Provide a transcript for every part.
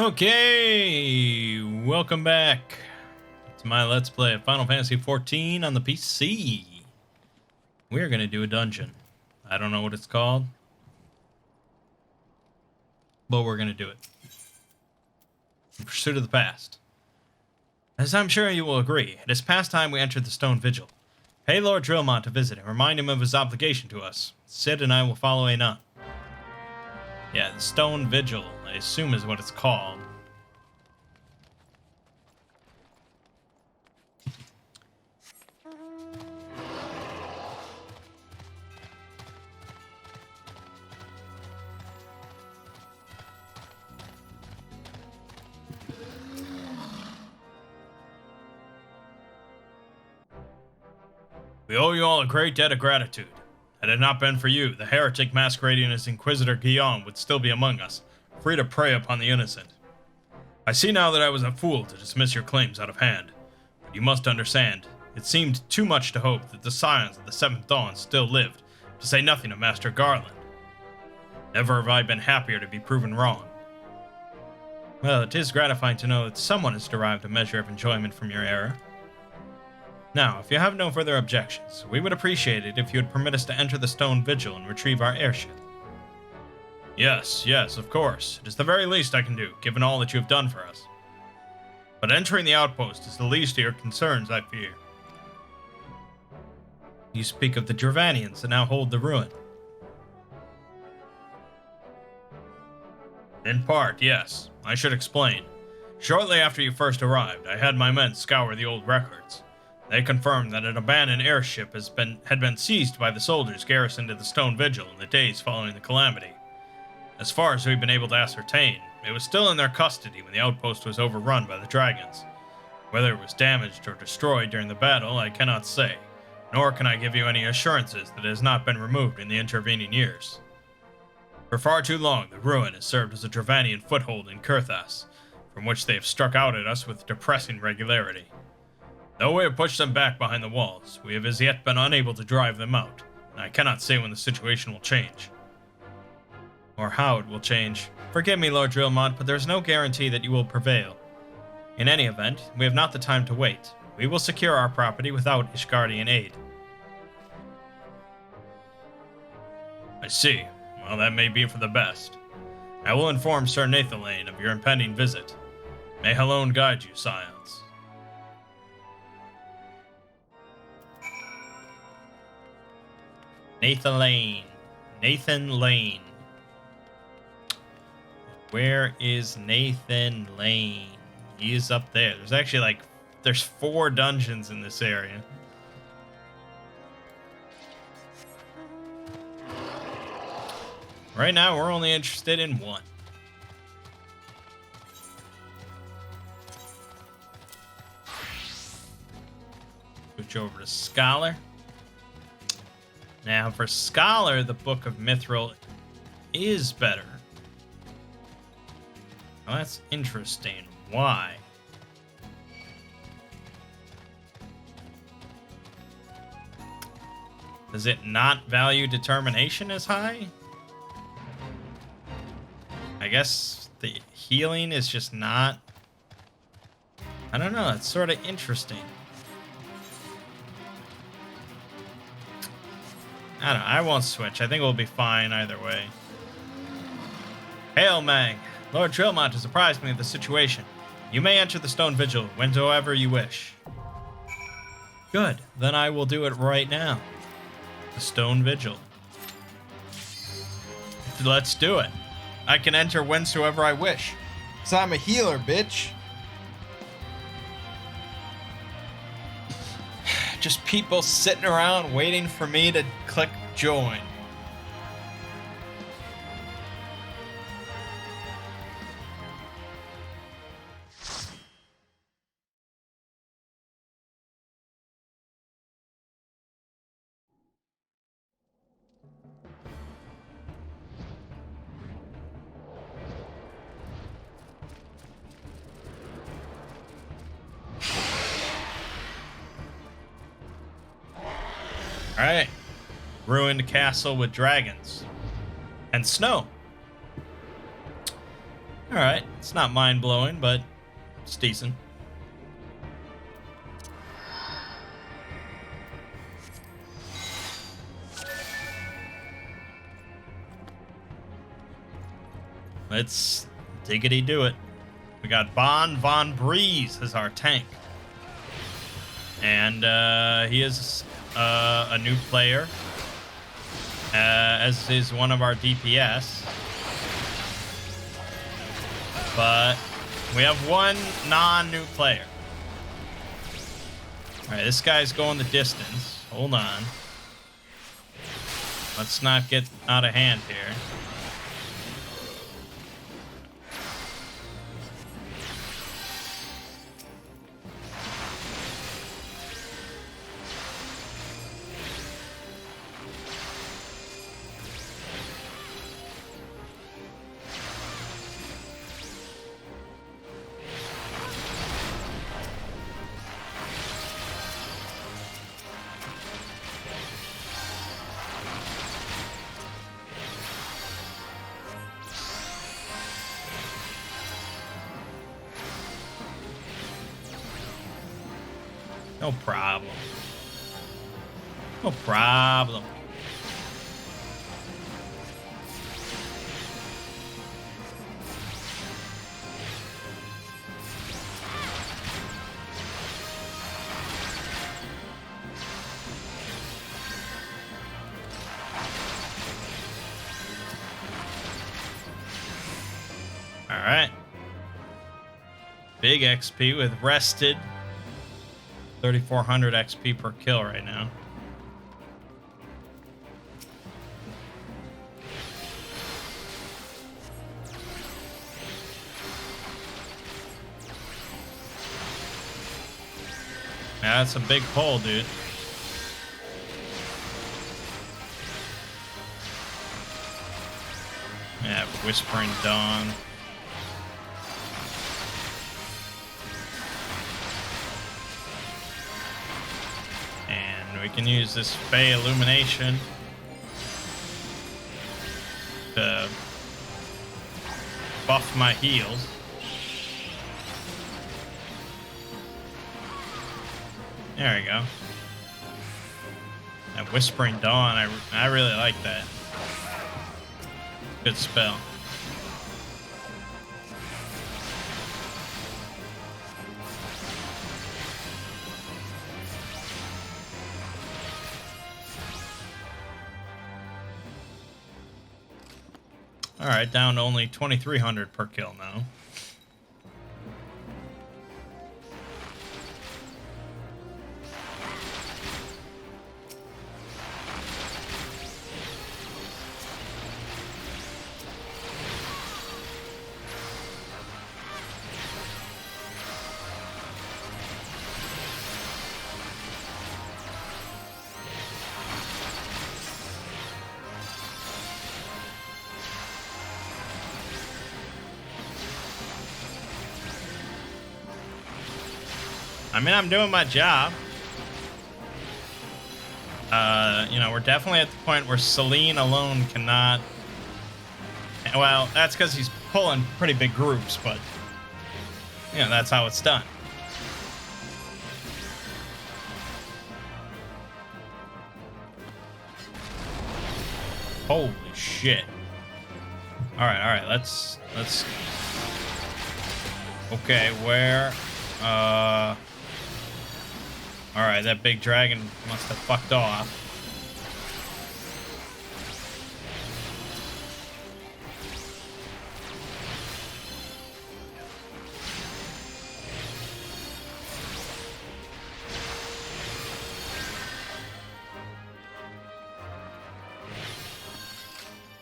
Okay, welcome back to my Let's Play of Final Fantasy XIV on the PC. We're going to do a dungeon. I don't know what it's called, but we're going to do it. In pursuit of the past. As I'm sure you will agree, it is past time we entered the Stone Vigil. Pay Lord Drillmont a visit and remind him of his obligation to us. Sid and I will follow anon. Yeah, the Stone Vigil, I assume is what it's called. We owe you all a great debt of gratitude. Had it not been for you, the heretic masquerading as Inquisitor Guillaume would still be among us, free to prey upon the innocent. I see now that I was a fool to dismiss your claims out of hand, but you must understand, it seemed too much to hope that the scions of the Seventh Dawn still lived, to say nothing of Master Garland. Never have I been happier to be proven wrong. Well, it is gratifying to know that someone has derived a measure of enjoyment from your error. Now, if you have no further objections, we would appreciate it if you would permit us to enter the Stone Vigil and retrieve our airship. Yes, of course. It is the very least I can do, given all that you have done for us. But entering the outpost is the least of your concerns, I fear. You speak of the Dravanians that now hold the ruin. In part, yes. I should explain. Shortly after you first arrived, I had my men scour the old records. They confirmed that an abandoned airship had been seized by the soldiers garrisoned at the Stone Vigil in the days following the calamity. As far as we've been able to ascertain, it was still in their custody when the outpost was overrun by the dragons. Whether it was damaged or destroyed during the battle, I cannot say, nor can I give you any assurances that it has not been removed in the intervening years. For far too long, the ruin has served as a Dravanian foothold in Kurthas, from which they have struck out at us with depressing regularity. Though we have pushed them back behind the walls, we have as yet been unable to drive them out, and I cannot say when the situation will change. Or how it will change. Forgive me, Lord Drillmont, but there is no guarantee that you will prevail. In any event, we have not the time to wait. We will secure our property without Ishgardian aid. I see. Well, that may be for the best. I will inform Sir Nathalane of your impending visit. May Halone guide you, scions. Nathan Lane. Where is Nathan Lane? He is up there. There's actually there's 4 dungeons in this area. Right now, we're only interested in one. Switch over to Scholar. Now, for Scholar, the Book of Mithril is better. Well, that's interesting. Why? Does it not value determination as high? I guess the healing is just not... I don't know, it's sort of interesting. I don't know, I won't switch. I think we'll be fine either way. Hail, Mangg. Lord Drillmont has apprised me of the situation. You may enter the Stone Vigil whensoever you wish. Good, then I will do it right now. The Stone Vigil. Let's do it. I can enter whensoever I wish. 'Cause I'm a healer, bitch. Just people sitting around waiting for me to click join. Alright. Ruined castle with dragons. And snow. Alright, it's not mind-blowing, but it's decent. Let's diggity do it. We got Von Breeze as our tank. And he is a new player, as is one of our DPS. But we have one non-new player. Alright, this guy's going the distance. Hold on. Let's not get out of hand here. No problem. No problem. All right. Big XP with rested. 3,400 XP per kill right now. Yeah, that's a big pull, dude. Yeah, Whispering Dawn. We can use this Fey Illumination to buff my heals. There we go. That Whispering Dawn, I really like that. Good spell. Alright, down to only 2,300 per kill now. I mean, I'm doing my job. You know, we're definitely at the point where Selene alone cannot... Well, that's because he's pulling pretty big groups, but... You know, that's how it's done. Holy shit. Alright, let's... Okay, where... Alright, that big dragon must have fucked off.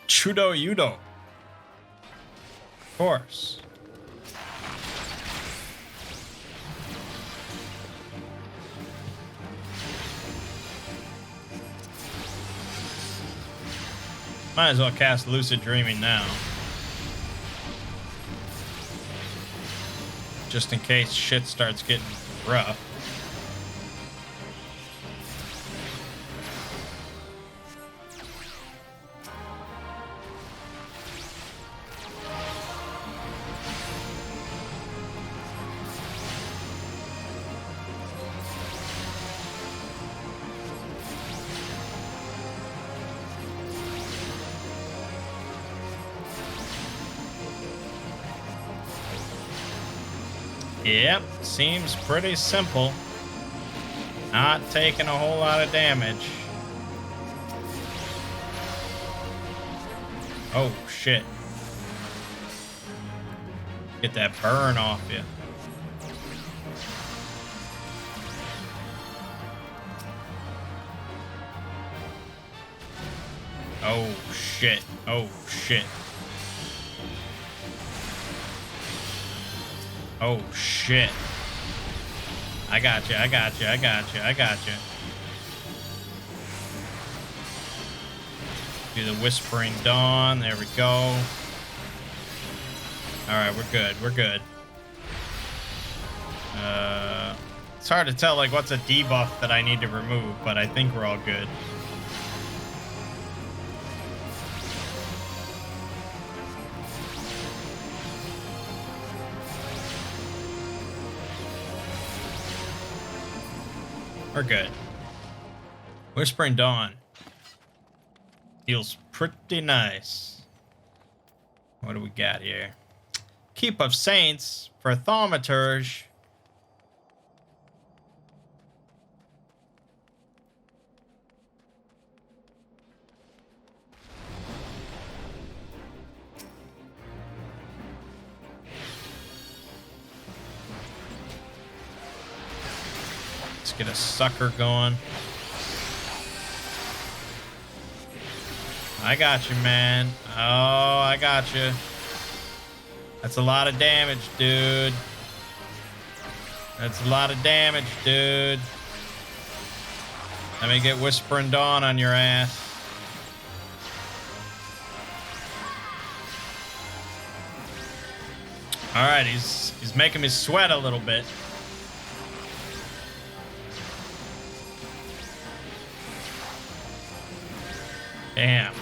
Chudo Yudo. Of course. Might as well cast Lucid Dreaming now. Just in case shit starts getting rough. Yep, seems pretty simple. Not taking a whole lot of damage. Oh, shit. Get that burn off you. Oh, shit. Oh, shit. Oh, shit. I got you. I got you. I got you. I got you. Do the Whispering Dawn. There we go. Alright, we're good. We're good. It's hard to tell, like, what's a debuff that I need to remove, but I think we're all good. We're good. Whispering Dawn. Feels pretty nice. What do we got here? Keep of Saints for Thaumaturge. Let's get a sucker going. I got you, man. Oh, I got you. That's a lot of damage, dude. That's a lot of damage, dude. Let me get Whispering Dawn on your ass. All right, he's making me sweat a little bit. Damn.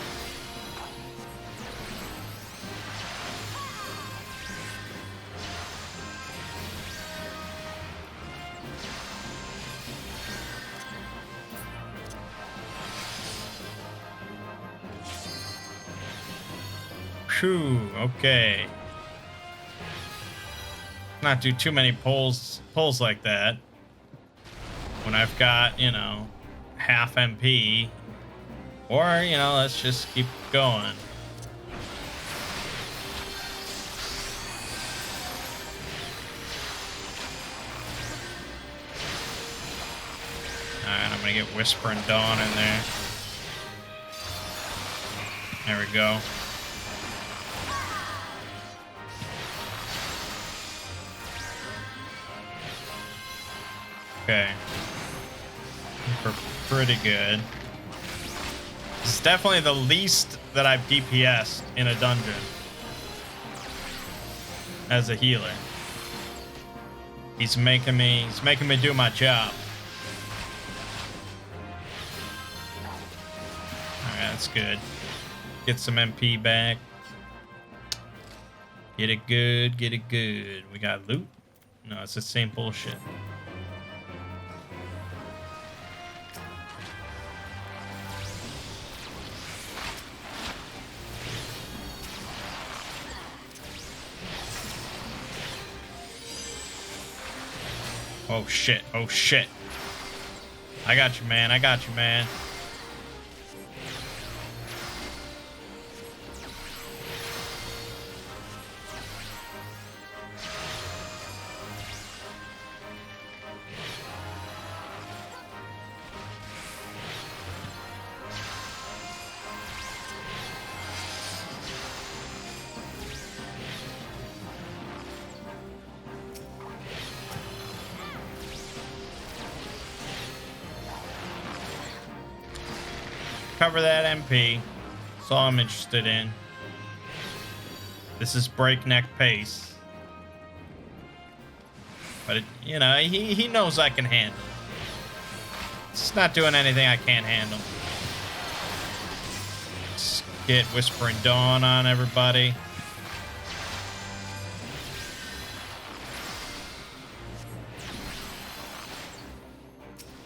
Phew, okay. Not do too many pulls like that when I've got, you know, half MP. Or, you know, let's just keep going. Alright, I'm gonna get Whispering Dawn in there. There we go. Okay. We're pretty good. It's definitely the least that I've DPS'd in a dungeon as a healer. He's making me do my job. Alright, that's good. Get some MP back. Get it good, get it good. We got loot? No, it's the same bullshit. Oh shit, oh shit. I got you, man, I got you, man. Cover that MP. That's all I'm interested in. This is breakneck pace. But, you know, he knows I can handle it. It's not doing anything I can't handle. Let's get Whispering Dawn on everybody.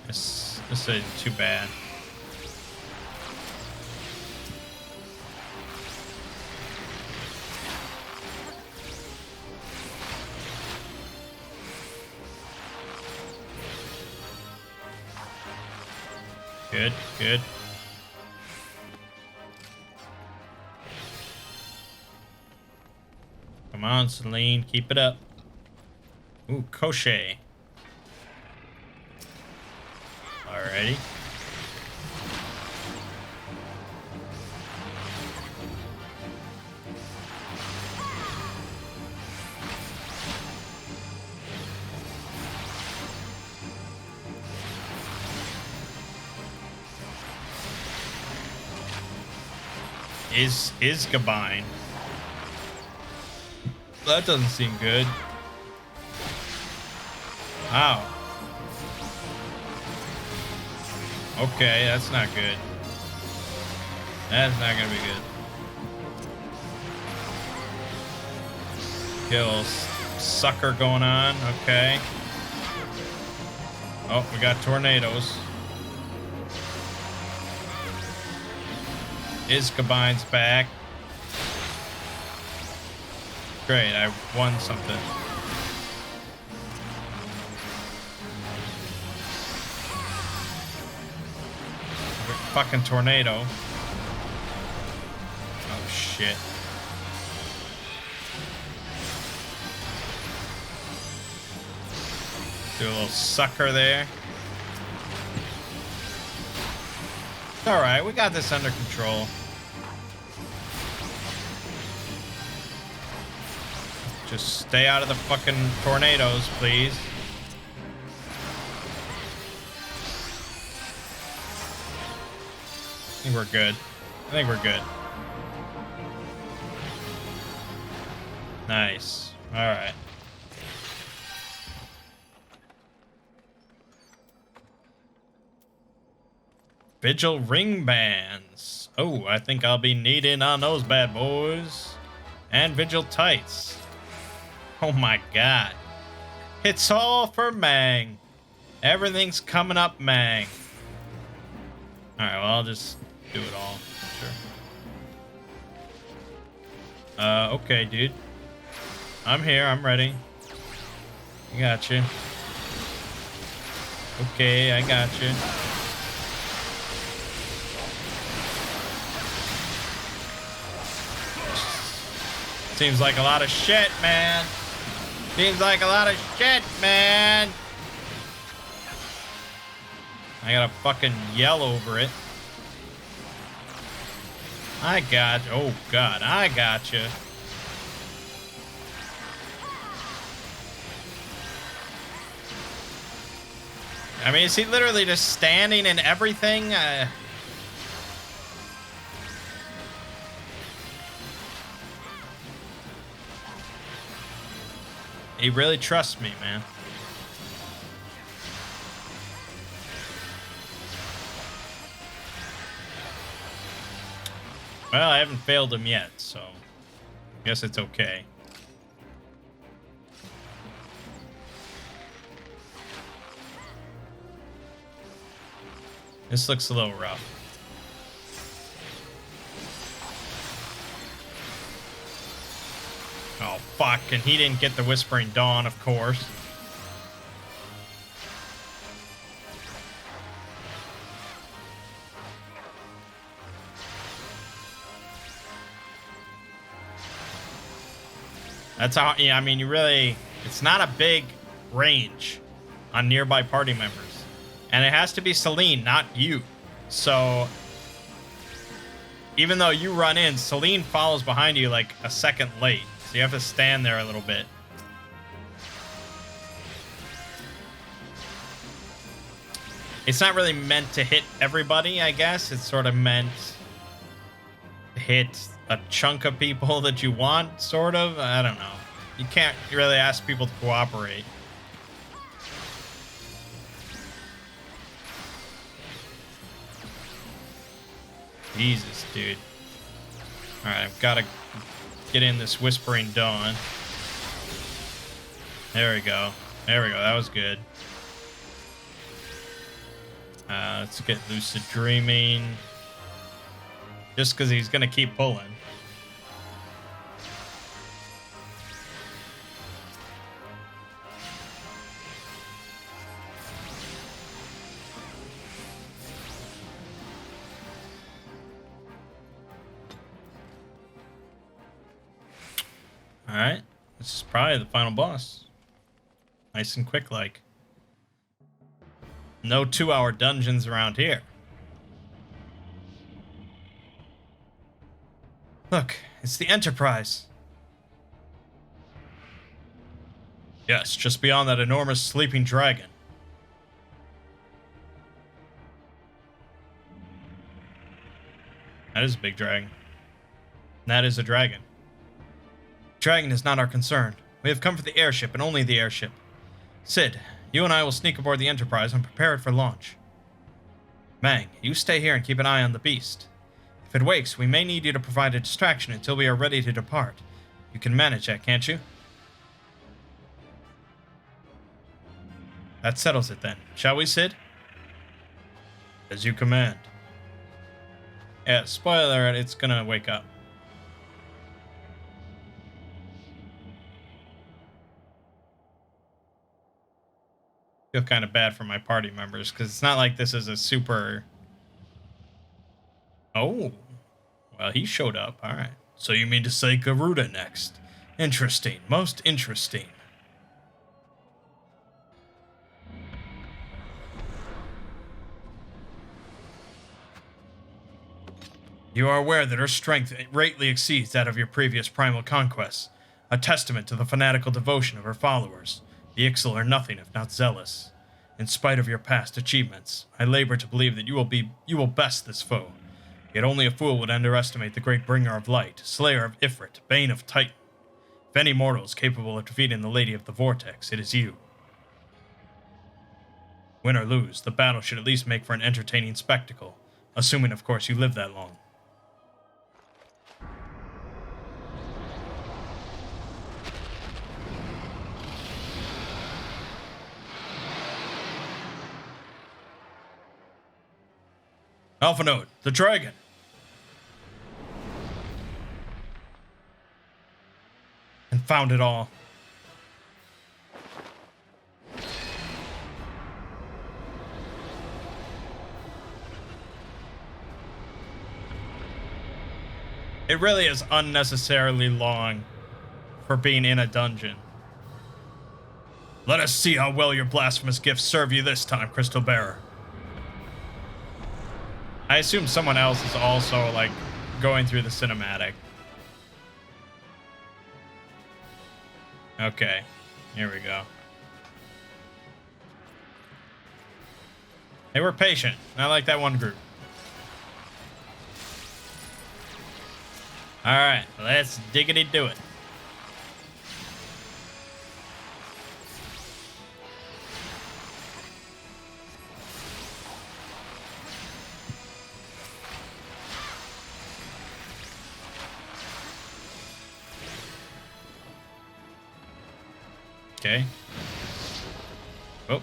This isn't too bad. Good, good. Come on, Celine, keep it up. Ooh, Crochet. Alrighty. Is Gabine. That doesn't seem good. Ow. Okay, that's not good. That's not gonna be good. Kill sucker going on. Okay. Oh, we got tornadoes. Gabine's back. Great, I won something. Fucking tornado. Oh shit. Do a little sucker there. It's alright, we got this under control. Just stay out of the fucking tornadoes, please. I think we're good. I think we're good. Nice. Alright. Vigil ring bands. Oh, I think I'll be needing on those bad boys. And Vigil tights. Oh my god. It's all for Mangg. Everything's coming up Mangg. Alright, well, I'll just do it all. Sure. Okay, dude. I'm here. I'm ready. I got you. Okay, I got you. Seems like a lot of shit, man. Seems like a lot of shit, man. I gotta fucking yell over it. I got you. Oh, God. I got you. I mean, is he literally just standing in everything? He really trusts me, man. Well, I haven't failed him yet, so I guess it's okay. This looks a little rough. Oh, fuck. And he didn't get the Whispering Dawn, of course. That's how, yeah, I mean, you really, it's not a big range on nearby party members. And it has to be Celine, not you. So, even though you run in, Celine follows behind you like a second late. So you have to stand there a little bit. It's not really meant to hit everybody, I guess. It's sort of meant to hit a chunk of people that you want, sort of. I don't know. You can't really ask people to cooperate. Jesus, dude. Alright, I've got to get in this Whispering Dawn. There we go. There we go. That was good. Let's get Lucid Dreaming. Just because he's going to keep pulling. Alright. This is probably the final boss. Nice and quick like. No 2-hour dungeons around here. Look, it's the Enterprise. Yes, just beyond that enormous sleeping dragon. That is a big dragon. That is a dragon. Dragon is not our concern. We have come for the airship and only the airship. Sid, you and I will sneak aboard the Enterprise and prepare it for launch. Mangg, you stay here and keep an eye on the beast. If it wakes, we may need you to provide a distraction until we are ready to depart. You can manage that, can't you? That settles it then. Shall we, Sid? As you command. Yeah, spoiler alert, it's gonna wake up. Feel kind of bad for my party members, because it's not like this is a super... Oh. Well, he showed up. Alright. So you mean to say Garuda next? Interesting. Most interesting. You are aware that her strength greatly exceeds that of your previous primal conquests, a testament to the fanatical devotion of her followers. The Ixal are nothing if not zealous. In spite of your past achievements, I labor to believe that you will best this foe. Yet only a fool would underestimate the great bringer of light, slayer of Ifrit, bane of Titan. If any mortal is capable of defeating the Lady of the Vortex, it is you. Win or lose, the battle should at least make for an entertaining spectacle, assuming, of course, you live that long. Alpha Node, the dragon! And found it all. It really is unnecessarily long for being in a dungeon. Let us see how well your blasphemous gifts serve you this time, Crystal Bearer. I assume someone else is also, like, going through the cinematic. Okay, here we go. They were patient. I like that one group. Alright, let's diggity do it. Okay. Oh.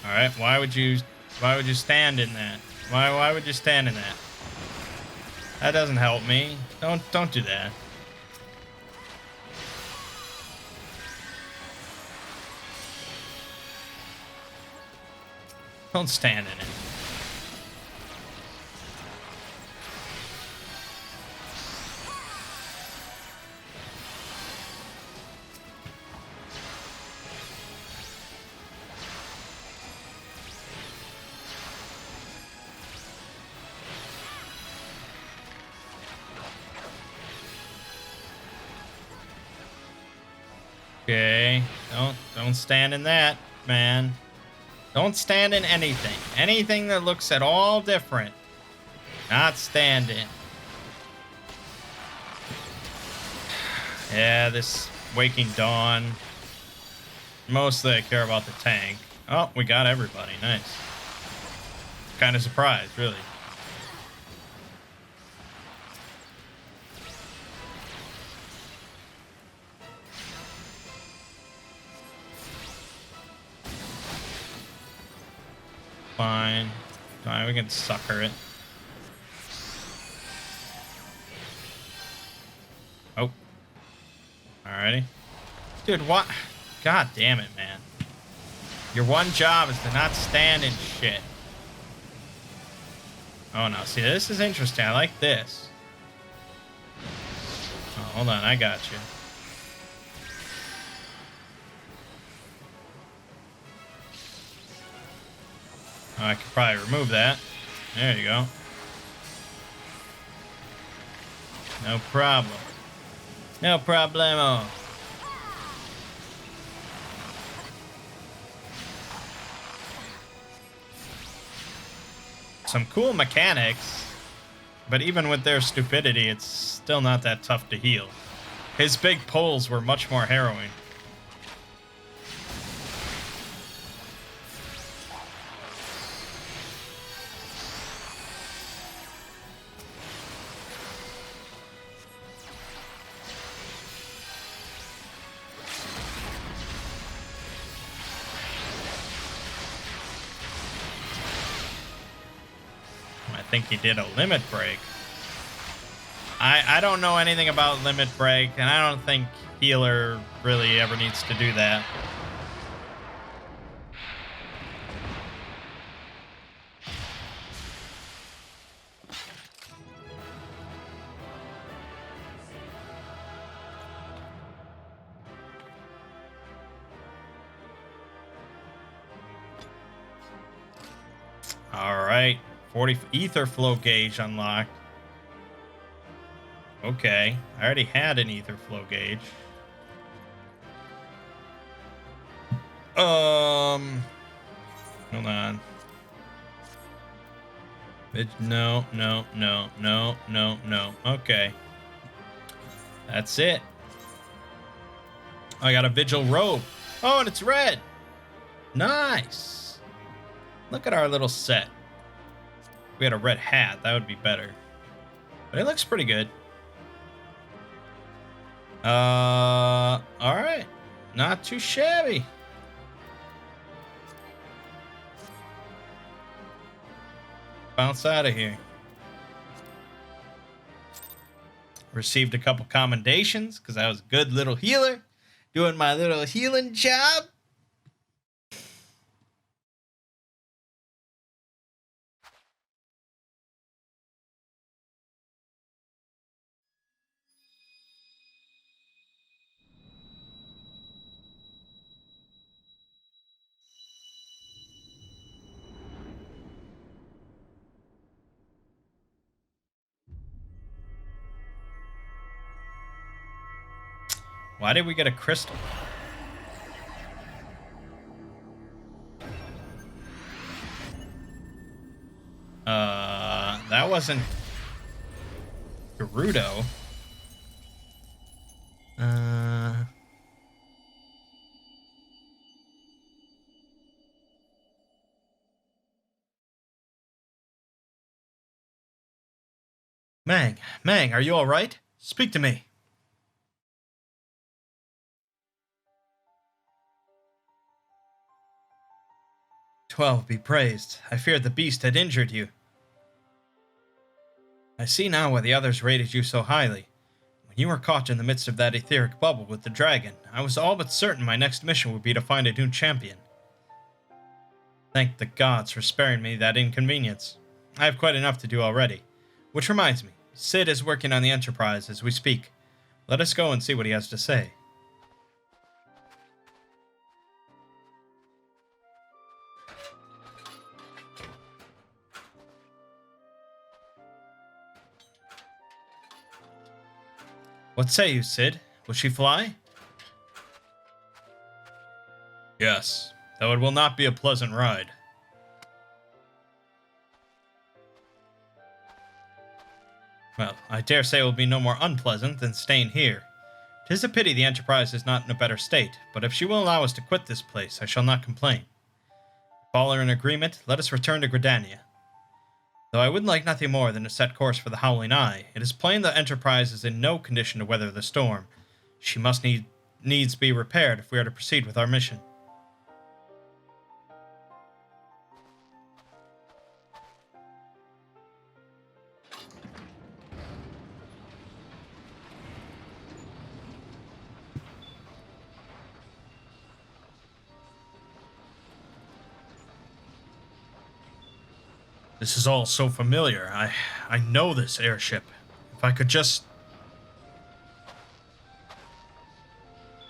Alright, why would you stand in that? Why would you stand in that? That doesn't help me. Don't do that. Don't stand in it. Okay, don't stand in that, man. Don't stand in anything. Anything that looks at all different. Not standing. Yeah, this Waking Dawn. Mostly I care about the tank. Oh, we got everybody. Nice. Kind of surprised, really. Fine. Fine, we can sucker it. Oh. Alrighty. Dude, what? God damn it, man. Your one job is to not stand in shit. Oh no, see, this is interesting. I like this. hold on, I got you. Oh, I could probably remove that. There you go. No problem. No problemo. Some cool mechanics, but even with their stupidity, it's still not that tough to heal. His big pulls were much more harrowing. I think he did a limit break. I don't know anything about limit break, and I don't think healer really ever needs to do that. All right. 40 ether flow gauge unlocked. Okay, I already had an ether flow gauge. Hold on. No. Okay. That's it. I got a Vigil robe. Oh, and it's red. Nice. Look at our little set. If we had a red hat, that would be better. But it looks pretty good. Alright. Not too shabby. Bounce out of here. Received a couple commendations because I was a good little healer. Doing my little healing job. Why did we get a crystal? That wasn't Gerudo. Mangg, are you all right? Speak to me. 12 be praised. I feared the beast had injured you. I see now why the others rated you so highly. When you were caught in the midst of that etheric bubble with the dragon, I was all but certain my next mission would be to find a new champion. Thank the gods for sparing me that inconvenience. I have quite enough to do already. Which reminds me, Sid is working on the Enterprise as we speak. Let us go and see what he has to say. What say you, Sid? Will she fly? Yes, though it will not be a pleasant ride. Well, I dare say it will be no more unpleasant than staying here. 'Tis a pity the Enterprise is not in a better state, but if she will allow us to quit this place, I shall not complain. If all are in agreement, let us return to Gridania. Though I would like nothing more than to set course for the Howling Eye, it is plain the Enterprise is in no condition to weather the storm. She must needs be repaired if we are to proceed with our mission. This is all so familiar. I know this airship. If I could just...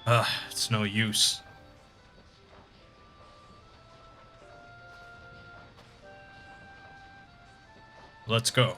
Ugh, it's no use. Let's go.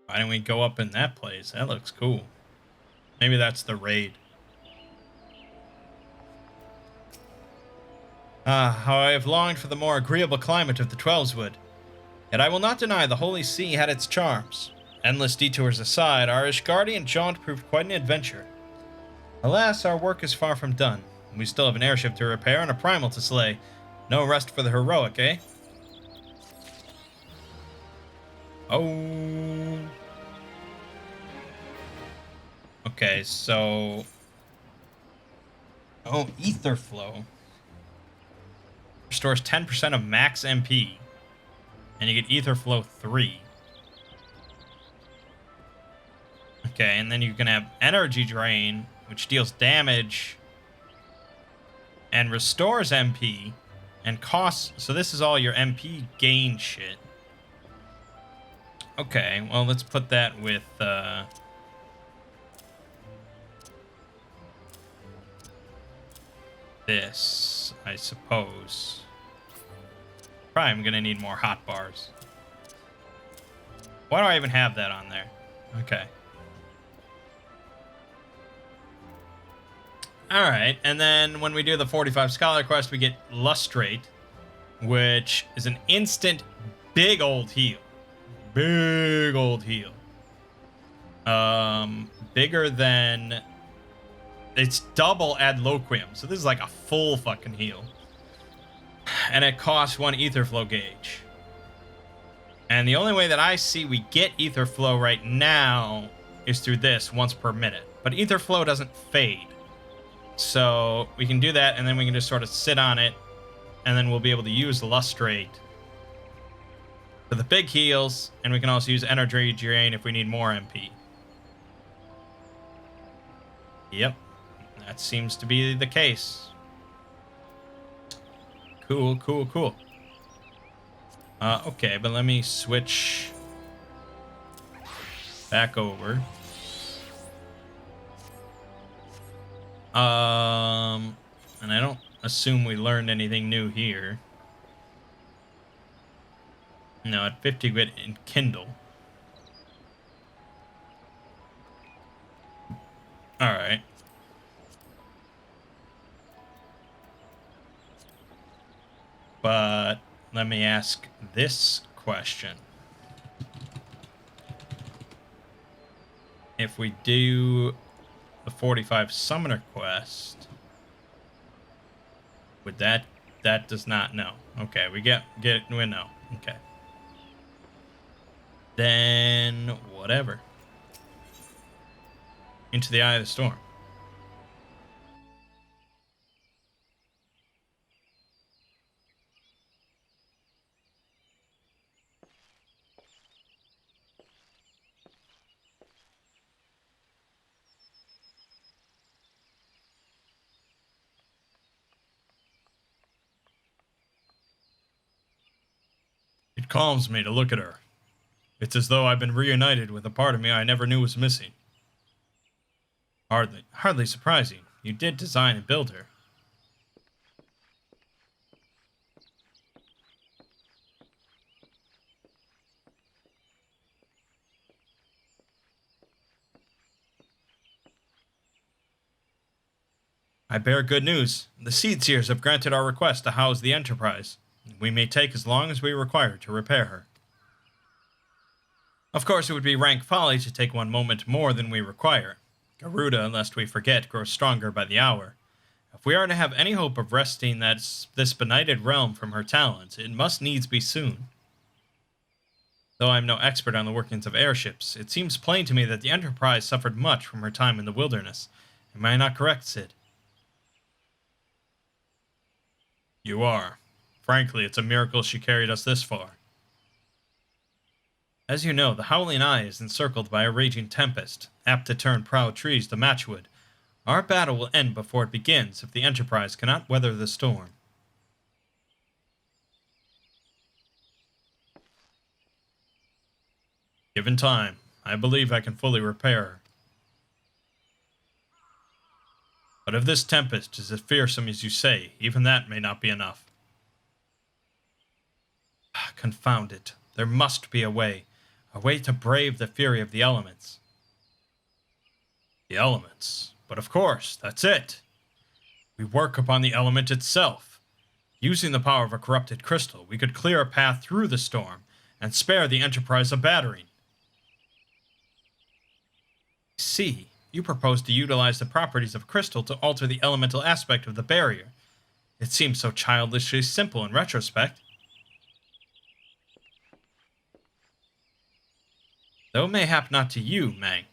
Why don't we go up in that place? That looks cool. Maybe that's the raid. Ah, how I have longed for the more agreeable climate of the Twelveswood. Yet I will not deny the Holy See had its charms. Endless detours aside, our Ishgardian jaunt proved quite an adventure. Alas, our work is far from done. We still have an airship to repair and a primal to slay. No rest for the heroic, eh? Oh. Okay, so... Oh, Ether Flow. Restores 10% of max MP. And you get Ether Flow 3. Okay, and then you can have Energy Drain, which deals damage and restores MP and costs. So this is all your MP gain shit. Okay, well, let's put that with this, I suppose. Probably I'm gonna need more hot bars. Why do I even have that on there? Okay. Alright, and then when we do the 45 Scholar Quest, we get Lustrate, which is an instant big old heal. Big old heal. Bigger than... It's double Adloquium, so this is like a full fucking heal. And it costs 1 Ether Flow gauge. And the only way that I see we get Ether Flow right now is through this once per minute. But Ether Flow doesn't fade. So we can do that, and then we can just sort of sit on it, and then we'll be able to use Lustrate for the big heals, and we can also use Energy Drain if we need more MP. Yep, that seems to be the case. Cool, cool, cool. Okay, but let me switch back over. And I don't assume we learned anything new here. No, at 50 grit in Kindle. Alright. But let me ask this question. If we do the 45 Summoner Quest, would that does not know. Okay, we we know. Okay. Then whatever. Into the Eye of the Storm. It calms me to look at her. It's as though I've been reunited with a part of me I never knew was missing. Hardly surprising. You did design and build her. I bear good news. The Seed Seers have granted our request to house the Enterprise. We may take as long as we require to repair her. Of course, it would be rank folly to take 1 moment more than we require. Garuda, lest we forget, grows stronger by the hour. If we are to have any hope of wresting this benighted realm from her talons, it must needs be soon. Though I am no expert on the workings of airships, it seems plain to me that the Enterprise suffered much from her time in the wilderness. Am I not correct, Sid? You are. Frankly, it's a miracle she carried us this far. As you know, the Howling Eye is encircled by a raging tempest, apt to turn proud trees to matchwood. Our battle will end before it begins if the Enterprise cannot weather the storm. Given time, I believe I can fully repair her. But if this tempest is as fearsome as you say, even that may not be enough. Confound it. There must be a way to brave the fury of the elements. The elements? But of course, that's it. We work upon the element itself. Using the power of a corrupted crystal, we could clear a path through the storm and spare the Enterprise a battering. See, you propose to utilize the properties of crystal to alter the elemental aspect of the barrier. It seems so childishly simple in retrospect. Though mayhap not to you, Mangg.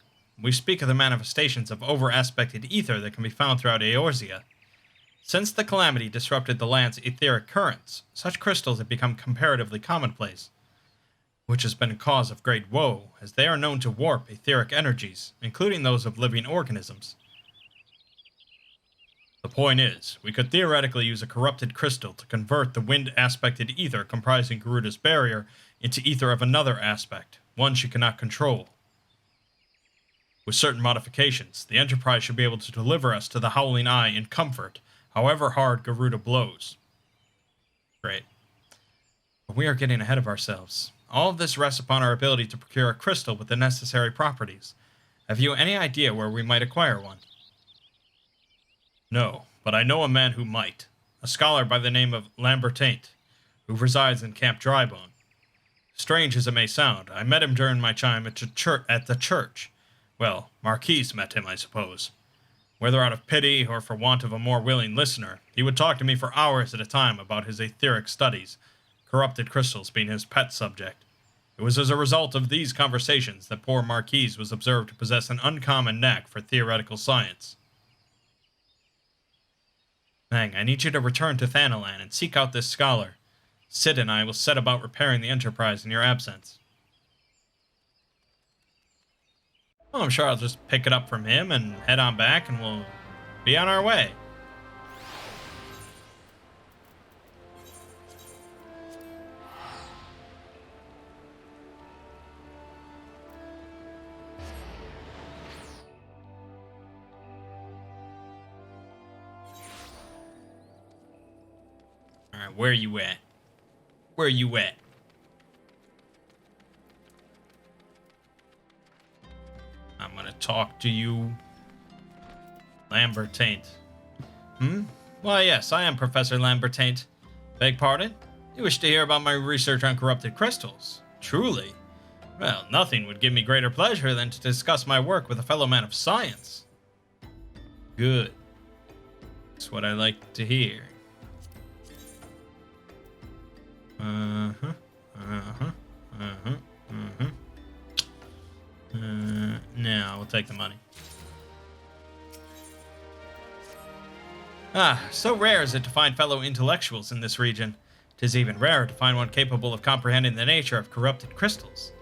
We speak of the manifestations of over-aspected ether that can be found throughout Eorzea. Since the calamity disrupted the land's etheric currents, such crystals have become comparatively commonplace, which has been a cause of great woe, as they are known to warp etheric energies, including those of living organisms. The point is, we could theoretically use a corrupted crystal to convert the wind-aspected ether comprising Garuda's barrier into ether of another aspect, one she cannot control. With certain modifications, the Enterprise should be able to deliver us to the Howling Eye in comfort, however hard Garuda blows. Great. But we are getting ahead of ourselves. All of this rests upon our ability to procure a crystal with the necessary properties. Have you any idea where we might acquire one? No, but I know a man who might. A scholar by the name of Lambertaint, who resides in Camp Drybone. Strange as it may sound, I met him during my time at the church. Well, Marquise met him, I suppose. Whether out of pity or for want of a more willing listener, he would talk to me for hours at a time about his etheric studies, corrupted crystals being his pet subject. It was as a result of these conversations that poor Marquise was observed to possess an uncommon knack for theoretical science. Mangg, I need you to return to Thanalan and seek out this scholar. Sid and I will set about repairing the Enterprise in your absence. Well, I'm sure I'll just pick it up from him and head on back and we'll be on our way. Alright, where you at? Where you at? I'm gonna talk to you. Lambertaint. Why, yes, I am Professor Lambertaint. Beg pardon? You wish to hear about my research on corrupted crystals? Truly? Well, nothing would give me greater pleasure than to discuss my work with a fellow man of science. Good. That's what I like to hear. No, we'll take the money. So rare is it to find fellow intellectuals in this region. 'Tis even rarer to find one capable of comprehending the nature of corrupted crystals.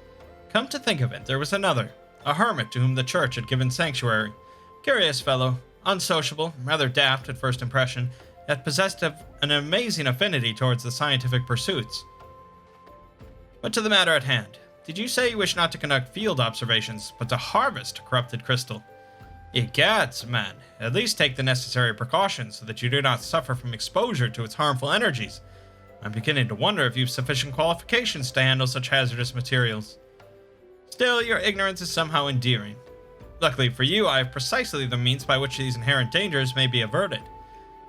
Come to think of it, there was another, a hermit to whom the church had given sanctuary. Curious fellow, unsociable, rather daft at first impression, yet possessed of an amazing affinity towards the scientific pursuits. But to the matter at hand. Did you say you wish not to conduct field observations, but to harvest a corrupted crystal? Egads, man, at least take the necessary precautions so that you do not suffer from exposure to its harmful energies. I'm beginning to wonder if you've sufficient qualifications to handle such hazardous materials. Still, your ignorance is somehow endearing. Luckily for you, I have precisely the means by which these inherent dangers may be averted.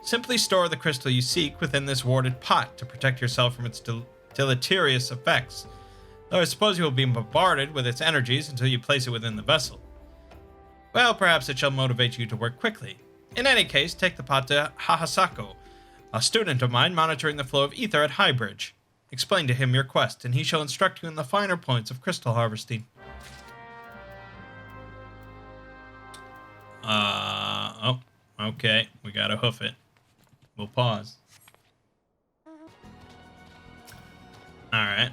Simply store the crystal you seek within this warded pot to protect yourself from its deleterious effects, though I suppose you will be bombarded with its energies until you place it within the vessel. Well, perhaps it shall motivate you to work quickly. In any case, take the pot to Hahasako, a student of mine monitoring the flow of ether at Highbridge. Explain to him your quest, and he shall instruct you in the finer points of crystal harvesting. Oh, okay, we gotta hoof it. We'll pause. Alright.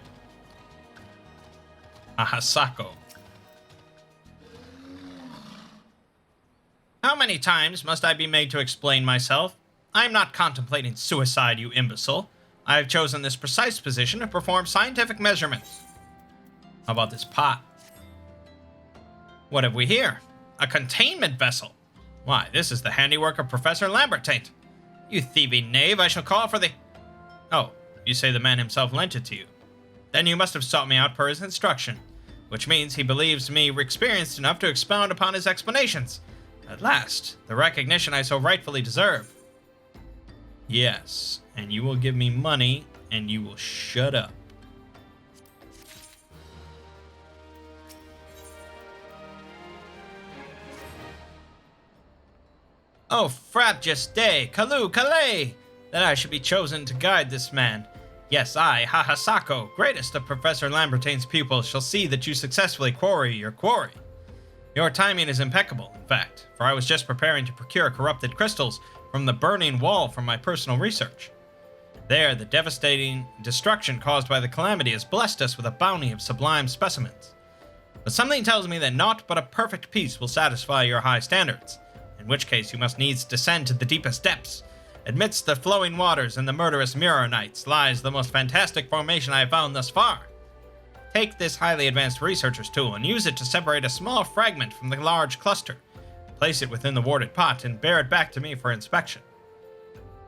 Ahasako. How many times must I be made to explain myself? I am not contemplating suicide, you imbecile. I have chosen this precise position to perform scientific measurements. How about this pot? What have we here? A containment vessel. Why, this is the handiwork of Professor Lambertaint. You thieving knave, I shall call for the... Oh, you say the man himself lent it to you. Then you must have sought me out per his instruction, which means he believes me experienced enough to expound upon his explanations. At last, the recognition I so rightfully deserve. Yes, and you will give me money, and you will shut up. Oh, frabjous day, Kalu Kalei, that I should be chosen to guide this man. Yes, I, Hahasako, greatest of Professor Lambertain's pupils, shall see that you successfully quarry your quarry. Your timing is impeccable, in fact, for I was just preparing to procure corrupted crystals from the burning wall from my personal research. There, the devastating destruction caused by the calamity has blessed us with a bounty of sublime specimens. But something tells me that naught but a perfect peace will satisfy your high standards, in which case you must needs descend to the deepest depths. Amidst the flowing waters and the murderous mirror nights lies the most fantastic formation I have found thus far. Take this highly advanced researcher's tool and use it to separate a small fragment from the large cluster. Place it within the warded pot and bear it back to me for inspection.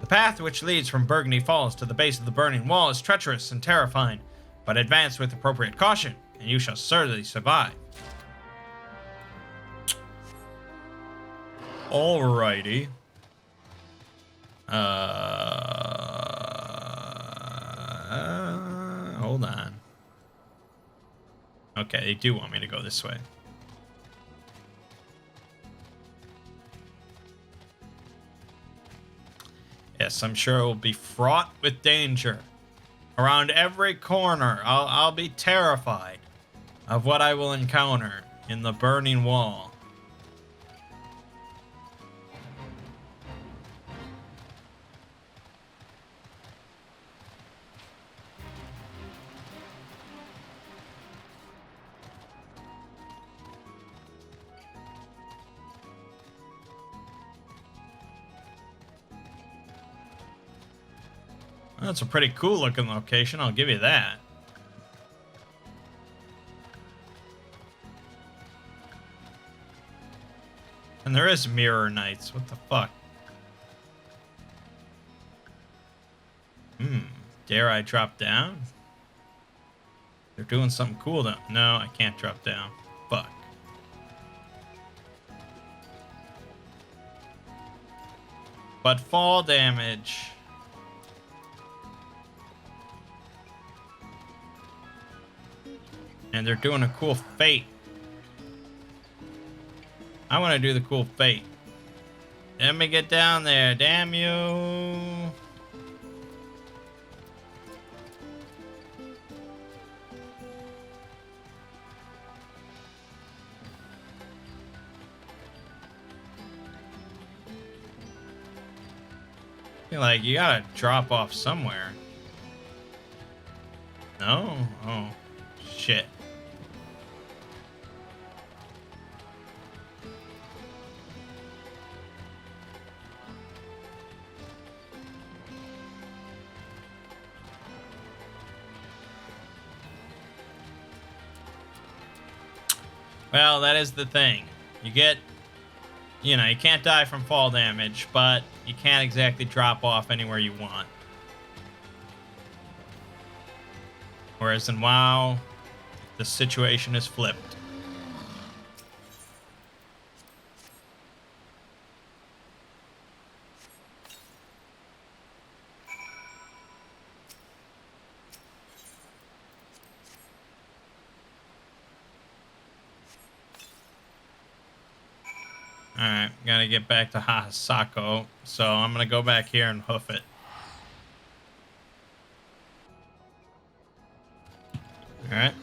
The path which leads from Burgundy Falls to the base of the burning wall is treacherous and terrifying, but advance with appropriate caution, and you shall certainly survive. Alrighty. Hold on. Okay, they do want me to go this way. Yes, I'm sure it will be fraught with danger. Around every corner, I'll be terrified of what I will encounter in the burning wall. That's a pretty cool looking location, I'll give you that. And there is mirror nights, what the fuck? Dare I drop down? They're doing something cool though. No, I can't drop down. Fuck. But fall damage. And they're doing a cool fate. I want to do the cool fate. Let me get down there, damn you. I feel like you gotta drop off somewhere. No? Oh, shit. Well, that is the thing. You get, you know, you can't die from fall damage, but you can't exactly drop off anywhere you want. Whereas in WoW, the situation is flipped. Alright, gotta get back to Hahasako, so I'm gonna go back here and hoof it. Alright.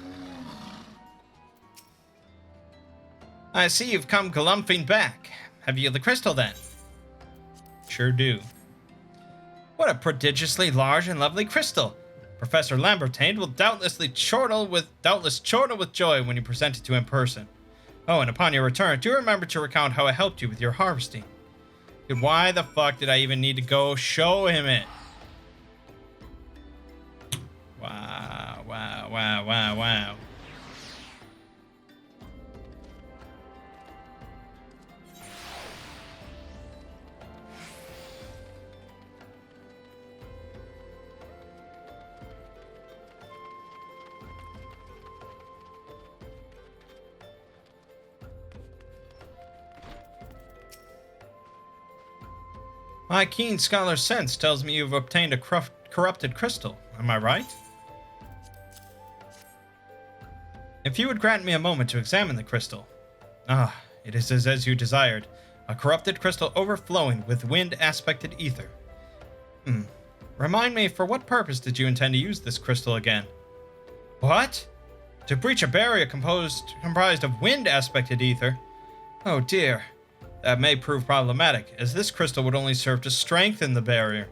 I see you've come galumphing back. Have you the crystal then? Sure do. What a prodigiously large and lovely crystal. Professor Lambertain will doubtless chortle with joy when you present it to him in person. Oh, and upon your return, do remember to recount how I helped you with your harvesting. Dude, why the fuck did I even need to go show him it? Wow, wow, wow, wow, wow. My keen scholar's sense tells me you've obtained a corrupted crystal. Am I right? If you would grant me a moment to examine the crystal. Ah, it is as you desired. A corrupted crystal overflowing with wind-aspected ether. Remind me, for what purpose did you intend to use this crystal again? What? To breach a barrier comprised of wind-aspected ether? Oh dear. That may prove problematic, as this crystal would only serve to strengthen the barrier.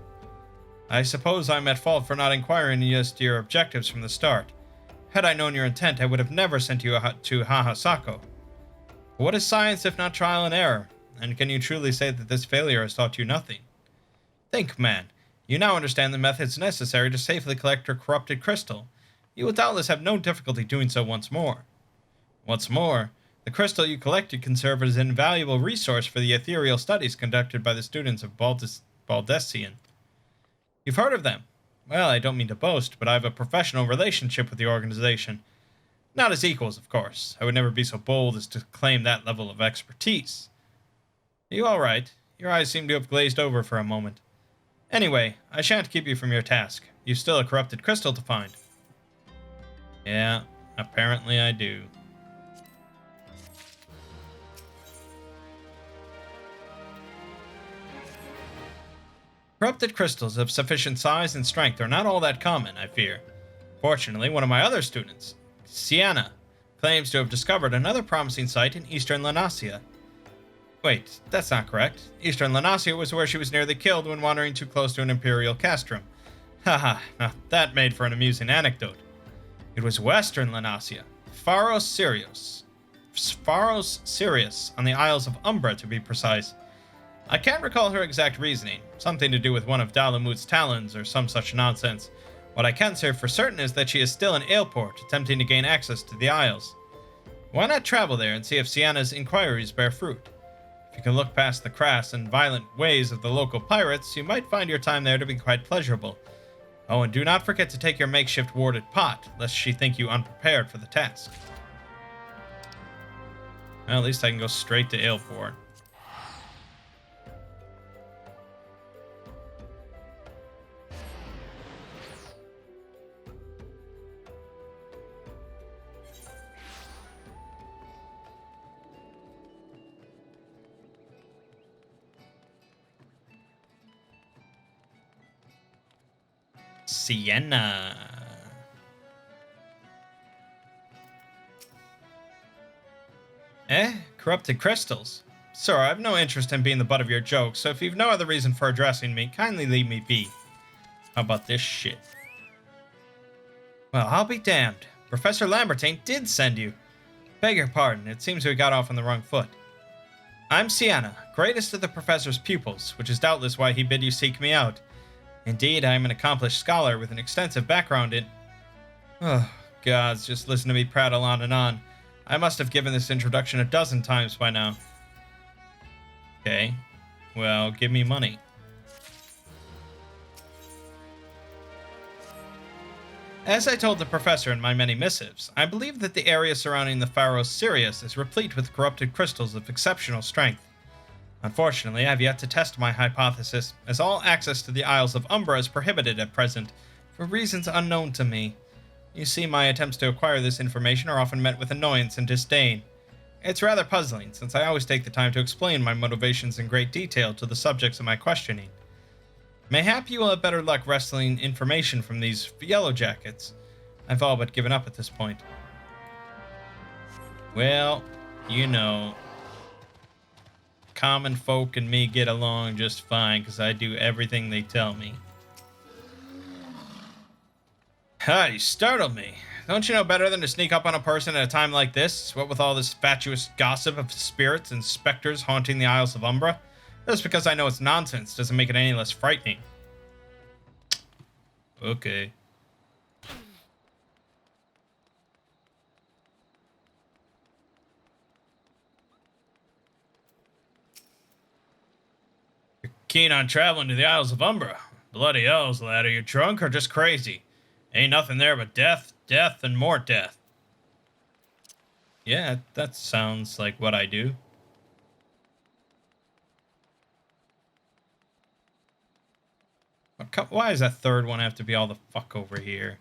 I suppose I'm at fault for not inquiring as to your objectives from the start. Had I known your intent, I would have never sent you to Hahasako. What is science if not trial and error? And can you truly say that this failure has taught you nothing? Think, man. You now understand the methods necessary to safely collect your corrupted crystal. You will doubtless have no difficulty doing so once more. What's more, the crystal you collected can serve as an invaluable resource for the ethereal studies conducted by the students of Baldessian. You've heard of them? Well, I don't mean to boast, but I have a professional relationship with the organization. Not as equals, of course. I would never be so bold as to claim that level of expertise. Are you all right? Your eyes seem to have glazed over for a moment. Anyway, I shan't keep you from your task. You've still a corrupted crystal to find. Yeah, apparently I do. Corrupted crystals of sufficient size and strength are not all that common, I fear. Fortunately, one of my other students, Sienna, claims to have discovered another promising site in eastern Lanasia. Wait, that's not correct. Eastern Lanasia was where she was nearly killed when wandering too close to an imperial castrum. Haha, now that made for an amusing anecdote. It was western Lanasia, Pharos Sirius, on the Isles of Umbra to be precise. I can't recall her exact reasoning, something to do with one of Dalamut's talons or some such nonsense. What I can say for certain is that she is still in Aleport, attempting to gain access to the Isles. Why not travel there and see if Sienna's inquiries bear fruit? If you can look past the crass and violent ways of the local pirates, you might find your time there to be quite pleasurable. Oh, and do not forget to take your makeshift warded pot, lest she think you unprepared for the task. Well, at least I can go straight to Aleport. Sienna. Corrupted crystals? Sir, I have no interest in being the butt of your jokes, so if you've no other reason for addressing me, kindly leave me be. How about this shit? Well, I'll be damned. Professor Lambertain did send you. Beg your pardon, it seems we got off on the wrong foot. I'm Sienna, greatest of the professor's pupils, which is doubtless why he bid you seek me out. Indeed, I am an accomplished scholar with an extensive background in... Oh, gods, just listen to me prattle on and on. I must have given this introduction a dozen times by now. Okay, well, give me money. As I told the professor in my many missives, I believe that the area surrounding the Pharos Sirius is replete with corrupted crystals of exceptional strength. Unfortunately, I have yet to test my hypothesis, as all access to the Isles of Umbra is prohibited at present, for reasons unknown to me. You see, my attempts to acquire this information are often met with annoyance and disdain. It's rather puzzling, since I always take the time to explain my motivations in great detail to the subjects of my questioning. Mayhap you will have better luck wresting information from these yellow jackets. I've all but given up at this point. Well, you know... common folk and me get along just fine because I do everything they tell me. Ah, you startled me. Don't you know better than to sneak up on a person at a time like this? What with all this fatuous gossip of spirits and specters haunting the Isles of Umbra? Just because I know it's nonsense doesn't make it any less frightening. Okay. You're keen on traveling to the Isles of Umbra. Bloody hells, lad. Are you drunk or just crazy? Ain't nothing there but death, death, and more death. Yeah, that sounds like what I do. Why does that third one have to be all the fuck over here?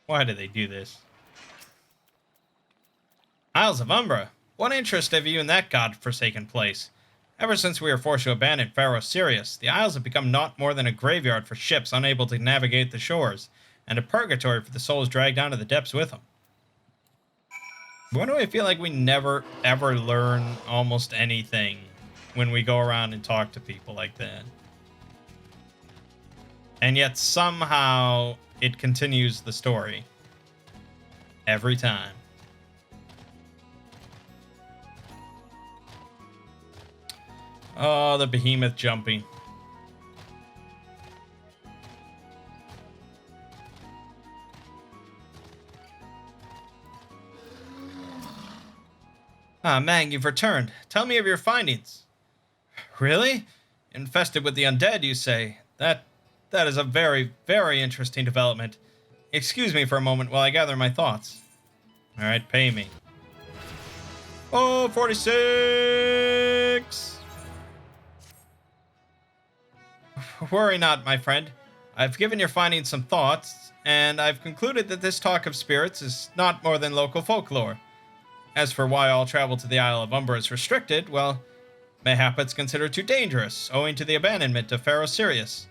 Why do they do this? Isles of Umbra. What interest have you in that god-forsaken place? Ever since we were forced to abandon Pharaoh Sirius, the Isles have become naught more than a graveyard for ships unable to navigate the shores, and a purgatory for the souls dragged down to the depths with them. Why do I feel like we never, ever learn almost anything when we go around and talk to people like that? And yet somehow it continues the story. Every time. Oh, the behemoth jumping. Ah, Mangg, you've returned. Tell me of your findings. Really? Infested with the undead, you say? That is a very, very interesting development. Excuse me for a moment while I gather my thoughts. Alright, pay me. Oh, 46! Worry not, my friend. I've given your findings some thoughts, and I've concluded that this talk of spirits is not more than local folklore. As for why all travel to the Isle of Umbra is restricted, well, mayhap it's considered too dangerous, owing to the abandonment of Pharaoh Sirius.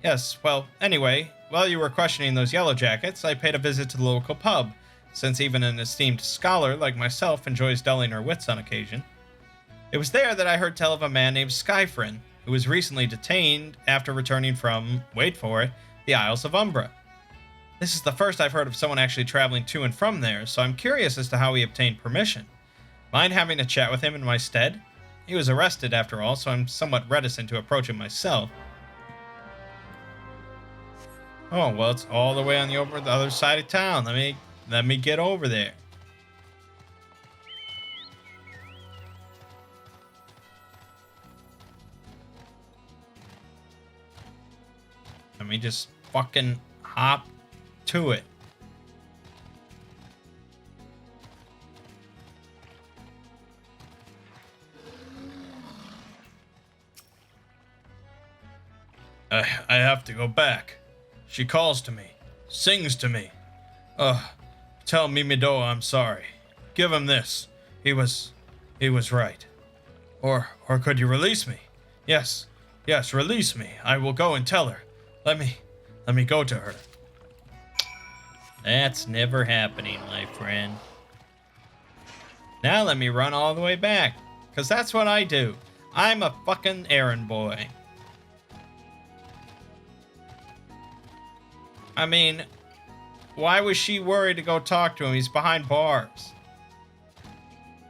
Yes, well, anyway, while you were questioning those yellow jackets, I paid a visit to the local pub, since even an esteemed scholar like myself enjoys dulling her wits on occasion. It was there that I heard tell of a man named Skyfrin, who was recently detained after returning from, wait for it, the Isles of Umbra. This is the first I've heard of someone actually traveling to and from there, so I'm curious as to how he obtained permission. Mind having a chat with him in my stead? He was arrested after all, so I'm somewhat reticent to approach him myself. Oh, well, it's all the way on the other side of town. Let me get over there. Let me just fucking hop to it. I have to go back. She calls to me, sings to me. Tell Mimidoa I'm sorry. Give him this. He was right. Or could you release me? Yes, release me. I will go and tell her. Let me go to her. That's never happening, my friend. Now let me run all the way back, because that's what I do. I'm a fucking errand boy. I mean, why was she worried to go talk to him? He's behind bars.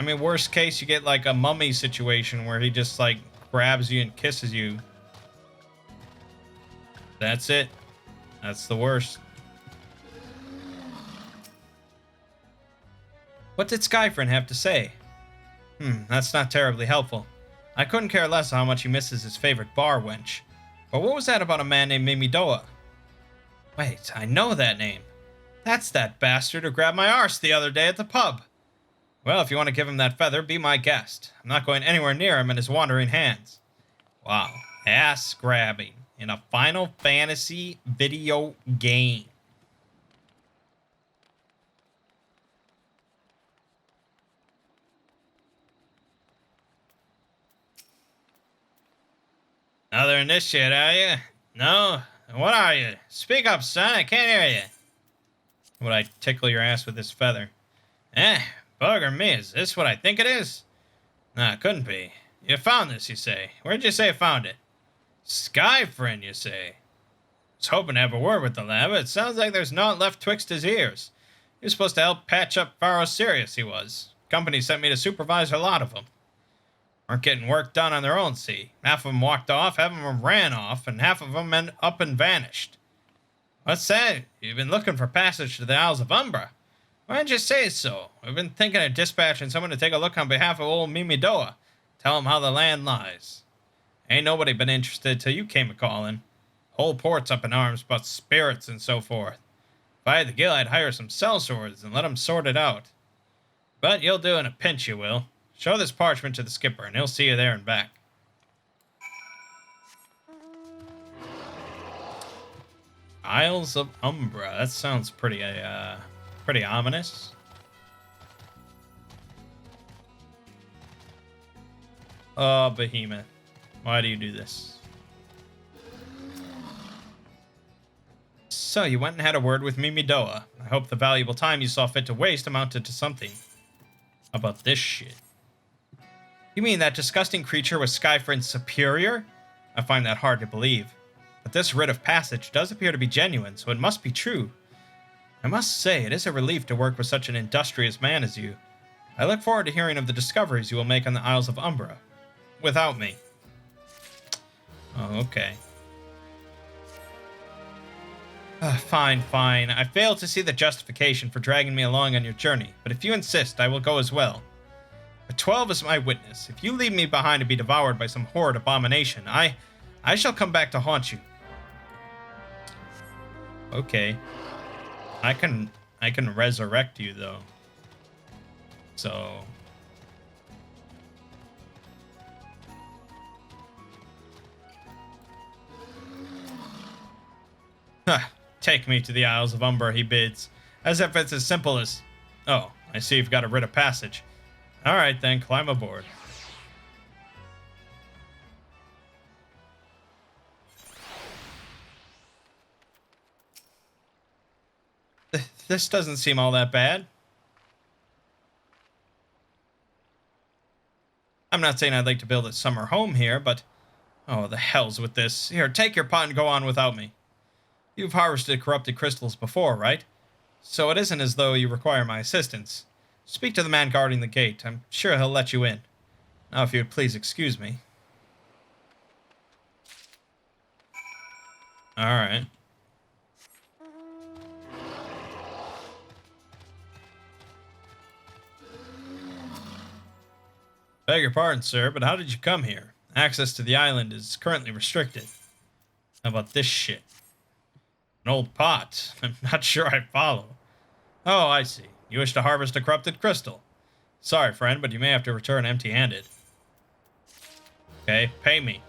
I mean, worst case, you get like a mummy situation where he just like grabs you and kisses you. That's it. That's the worst. What did Skyfrin have to say? That's not terribly helpful. I couldn't care less how much he misses his favorite bar wench. But what was that about a man named Mimidoa? Wait, I know that name. That's that bastard who grabbed my arse the other day at the pub. Well, if you want to give him that feather, be my guest. I'm not going anywhere near him and his wandering hands. Wow, ass grabbing in a Final Fantasy video game. Another initiate, are you? No? What are you? Speak up, son. I can't hear you. Would I tickle your ass with this feather? Bugger me. Is this what I think it is? Nah, it couldn't be. You found this, you say. Where'd you say you found it? Skyfriend, you say? Was hoping to have a word with the lad, but it sounds like there's naught left twixt his ears. He was supposed to help patch up Pharaoh Sirius, he was. Company sent me to supervise a lot of them. Aren't getting work done on their own, see. Half of them walked off, half of them ran off, and half of them up and vanished. What's that? You've been looking for passage to the Isles of Umbra. Why didn't you say so? We've been thinking of dispatching someone to take a look on behalf of old Mimidoa. Tell him how the land lies. Ain't nobody been interested till you came a-calling. Whole port's up in arms about spirits and so forth. If I had the gill, I'd hire some sellswords and let 'em sort it out. But you'll do in a pinch, you will. Show this parchment to the skipper, and he'll see you there and back. Isles of Umbra. That sounds pretty ominous. Oh, Behemoth. Why do you do this? So, you went and had a word with Mimidoa. I hope the valuable time you saw fit to waste amounted to something. How about this shit? You mean that disgusting creature was Skyfriend's superior? I find that hard to believe. But this writ of passage does appear to be genuine, so it must be true. I must say, it is a relief to work with such an industrious man as you. I look forward to hearing of the discoveries you will make on the Isles of Umbra. Without me. Oh, okay. Fine. I fail to see the justification for dragging me along on your journey, but if you insist, I will go as well. But 12 is my witness. If you leave me behind to be devoured by some horrid abomination, I shall come back to haunt you. Okay. I can resurrect you, though. So... Take me to the Isles of Umbra, he bids. As if it's as simple as... Oh, I see you've got a writ of passage. Alright then, climb aboard. This doesn't seem all that bad. I'm not saying I'd like to build a summer home here, but... Oh, the hell's with this. Here, take your pot and go on without me. You've harvested corrupted crystals before, right? So it isn't as though you require my assistance. Speak to the man guarding the gate. I'm sure he'll let you in. Now, if you would please excuse me. Alright. Beg your pardon, sir, but how did you come here? Access to the island is currently restricted. How about this shit? An old pot. I'm not sure I follow. Oh, I see. You wish to harvest a corrupted crystal. Sorry, friend, but you may have to return empty-handed. Okay, pay me.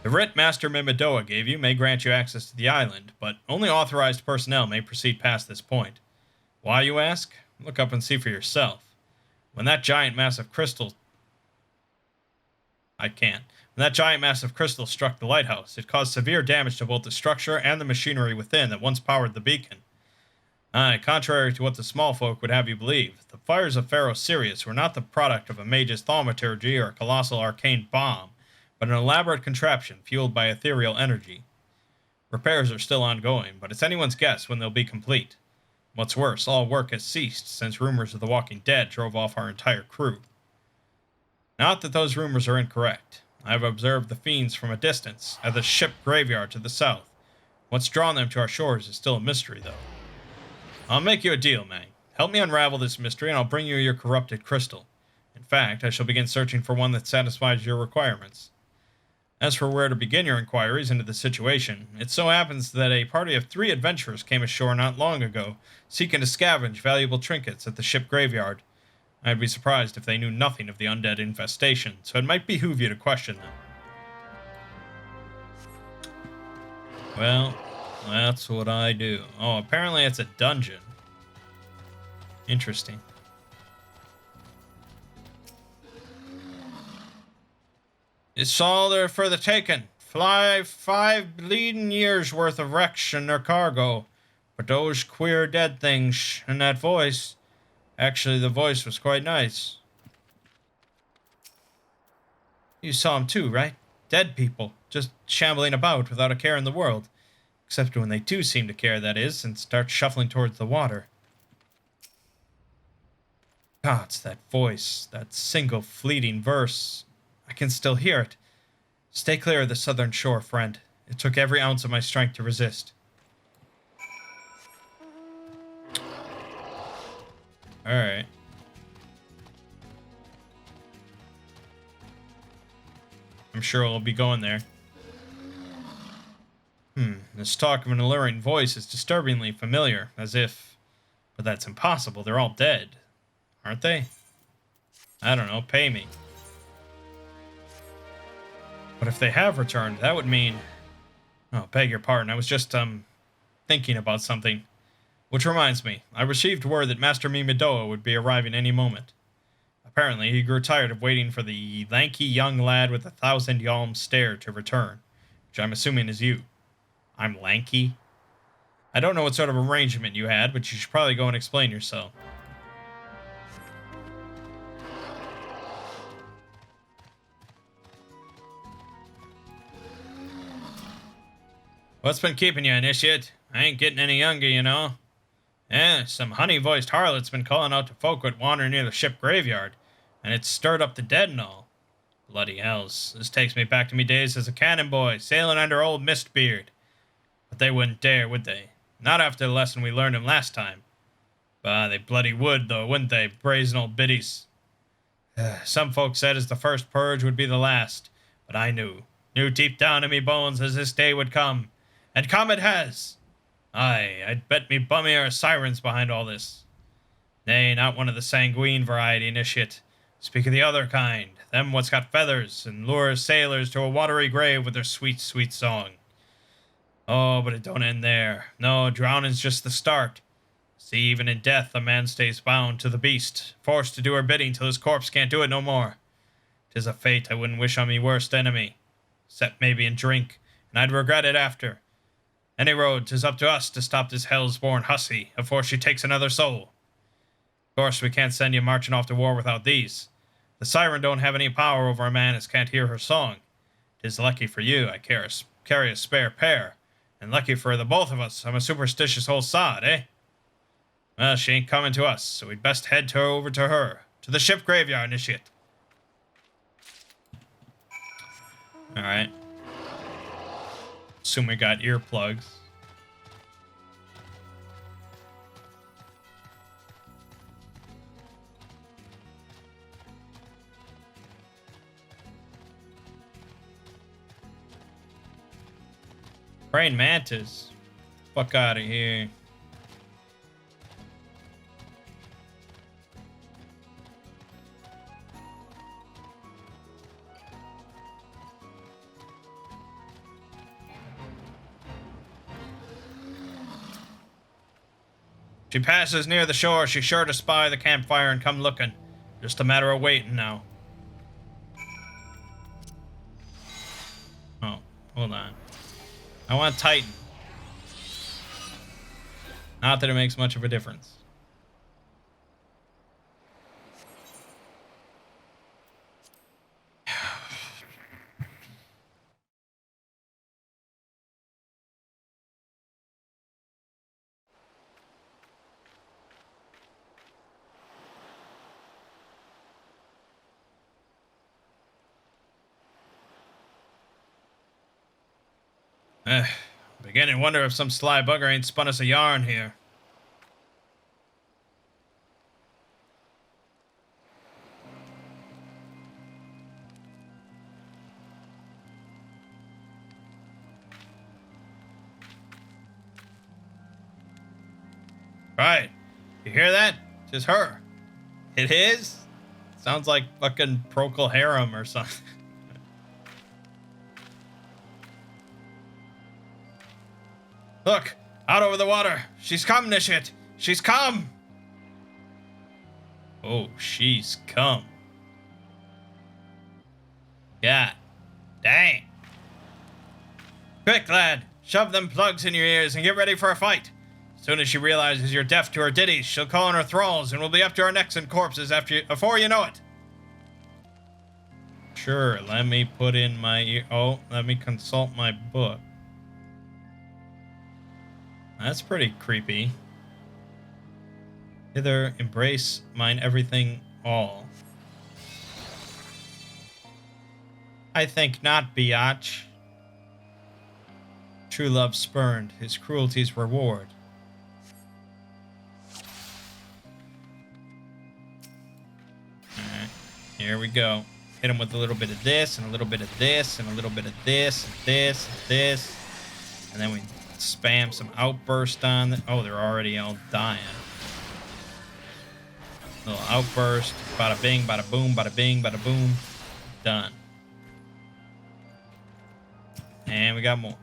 The writ Master Mimidoa gave you may grant you access to the island, but only authorized personnel may proceed past this point. Why, you ask? Look up and see for yourself. When that giant mass of crystal... I can't. When that giant mass of crystal struck the lighthouse, it caused severe damage to both the structure and the machinery within that once powered the beacon. Aye, contrary to what the small folk would have you believe, the fires of Pharaoh Sirius were not the product of a mage's thaumaturgy or a colossal arcane bomb, but an elaborate contraption fueled by ethereal energy. Repairs are still ongoing, but it's anyone's guess when they'll be complete. What's worse, all work has ceased since rumors of the Walking Dead drove off our entire crew. Not that those rumors are incorrect. I have observed the fiends from a distance, at the ship graveyard to the south. What's drawn them to our shores is still a mystery, though. I'll make you a deal, Mangg. Help me unravel this mystery, and I'll bring you your corrupted crystal. In fact, I shall begin searching for one that satisfies your requirements. As for where to begin your inquiries into the situation, it so happens that a party of 3 adventurers came ashore not long ago, seeking to scavenge valuable trinkets at the ship graveyard. I'd be surprised if they knew nothing of the undead infestation, so it might behoove you to question them. Well, that's what I do. Oh, apparently it's a dungeon. Interesting. It's all there for the taking. Fly 5 bleeding years worth of wrecks in their cargo. But those queer dead things and that voice... Actually, the voice was quite nice. You saw them too, right? Dead people, just shambling about without a care in the world. Except when they do seem to care, that is, and start shuffling towards the water. God, it's that voice, that single fleeting verse. I can still hear it. Stay clear of the southern shore, friend. It took every ounce of my strength to resist. Alright. I'm sure we'll be going there. This talk of an alluring voice is disturbingly familiar, as if... But that's impossible, they're all dead. Aren't they? I don't know, pay me. But if they have returned, that would mean... Oh, beg your pardon, I was just, thinking about something. Which reminds me, I received word that Master Mimidoa would be arriving any moment. Apparently, he grew tired of waiting for the lanky young lad with 1,000 yalm stare to return, which I'm assuming is you. I'm lanky? I don't know what sort of arrangement you had, but you should probably go and explain yourself. What's been keeping you, initiate? I ain't getting any younger, you know. Some honey-voiced harlot's been calling out to folk that wander near the ship graveyard, and it's stirred up the dead and all. Bloody hells, this takes me back to me days as a cannon boy, sailing under old Mistbeard. But they wouldn't dare, would they? Not after the lesson we learned him last time. Bah, they bloody would, though, wouldn't they, brazen old biddies? Some folks said as the first purge would be the last, but I knew deep down in me bones as this day would come. And come it has! Aye, I'd bet me bummy are sirens behind all this. Nay, not one of the sanguine variety, initiate. Speak of the other kind, them what's got feathers, and lure sailors to a watery grave with their sweet, sweet song. Oh, but it don't end there. No, drowning's just the start. See, even in death, a man stays bound to the beast, forced to do her bidding till his corpse can't do it no more. 'Tis a fate I wouldn't wish on me worst enemy. Except maybe in drink, and I'd regret it after. Any road, 'tis up to us to stop this hell's-born hussy afore she takes another soul. Of course, we can't send you marching off to war without these. The siren don't have any power over a man as can't hear her song. 'Tis lucky for you I carry a spare pair, and lucky for the both of us I'm a superstitious old sod, eh? Well, she ain't coming to us, so we'd best head over to her, to the ship graveyard, initiate. Alright. Assume we got earplugs. Praying mantis. Fuck out of here. She passes near the shore, she's sure to spy the campfire and come looking. Just a matter of waiting now. Oh, hold on. I want Titan. Not that it makes much of a difference. Beginning to wonder if some sly bugger ain't spun us a yarn here. Right. You hear that? It's her. It is? Sounds like fucking Procol Harum or something. Look, out over the water. She's come, Nishit. She's come. Oh, she's come. God dang. Quick, lad. Shove them plugs in your ears and get ready for a fight. As soon as she realizes you're deaf to her ditties, she'll call on her thralls and we'll be up to our necks in corpses afore you know it. Sure, let me put in my ear. Oh, let me consult my book. That's pretty creepy. Hither, embrace mine everything all. I think not, biatch. True love spurned, his cruelty's reward. Alright, here we go. Hit him with a little bit of this, and a little bit of this, and a little bit of this, and this, and this. And then we spam some outburst on them. Oh, they're already all dying. Little outburst. Bada bing, bada boom, bada bing, bada boom. Done. And we got more.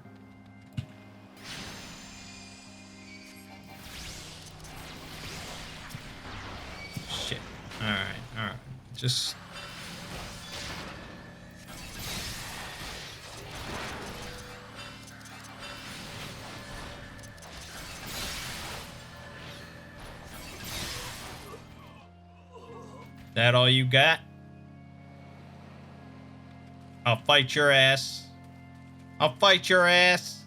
Shit. Alright, alright. Just... That all you got? I'll fight your ass. I'll fight your ass.